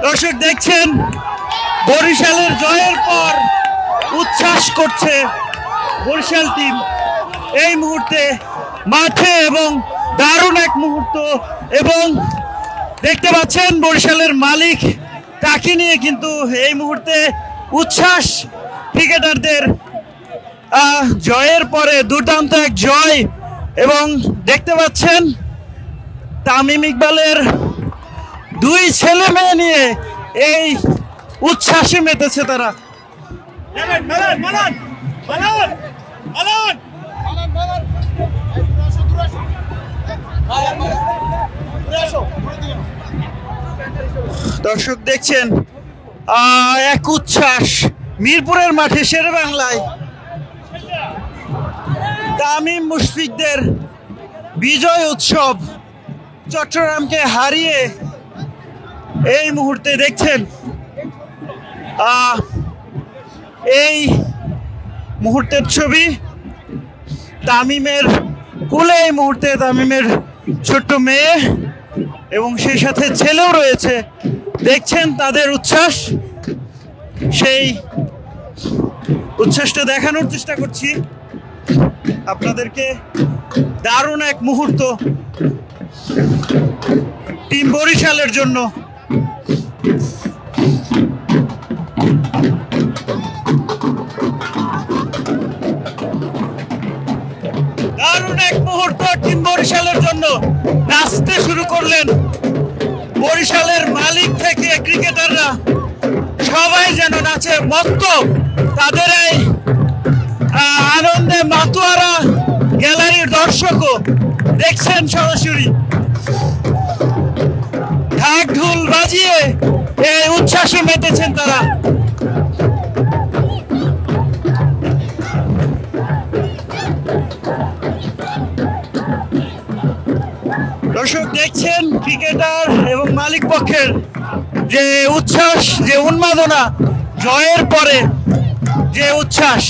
দর্শক দেখছেন বরিশালের জয়ের পর উচ্ছ্বাস করছে বরিশাল টিম এই মুহূর্তে মাঠে এবং দারুণ এক মুহূর্ত। এবং দেখতে পাচ্ছেন বরিশালের মালিক তাকে নিয়ে কিন্তু এই মুহূর্তে উচ্ছ্বাস ক্রিকেটারদের জয়ের পরে দুর্দান্ত এক জয়। এবং দেখতে পাচ্ছেন তামিম ইকবালের দুই ছেলে মেয়ে নিয়ে এই উচ্ছ্বাসে মেতেছে তারা। দর্শক দেখছেন এক উচ্ছ্বাস মিরপুরের মাঠে শেরেবাংলায় তামিম মুশফিকদের বিজয় উৎসব চট্টগ্রামকে হারিয়ে এই মুহূর্তে দেখছেন এই মুহূর্তের ছবি তামিমের কোলে এই মুহূর্তে তামিমের ছোট্ট মেয়ে এবং সেই সাথে ছেলেও রয়েছে। দেখছেন তাদের উচ্ছ্বাস, সেই উচ্ছ্বাসটা দেখানোর চেষ্টা করছি আপনাদেরকে। দারুণ এক মুহূর্ত টিম বরিশালের জন্য। দারুণ এক মুহূর্ত টিম বরিশালের জন্য। নাচতে শুরু করলেন বরিশালের মালিক থেকে ক্রিকেটাররা, সবাই যেন নাচে মত্ত। তাদের এই আনন্দে মাতোয়ারা গ্যালারির দর্শকও দেখছেন সরাসরি। ঢাক ঢোল বাজিয়ে এই উচ্ছ্বাসে মেতেছেন তারা। দর্শক দেখছেন ক্রিকেটার এবং মালিক পক্ষের যে উচ্ছ্বাস, যে উন্মাদনা, জয়ের পরে যে উচ্ছ্বাস।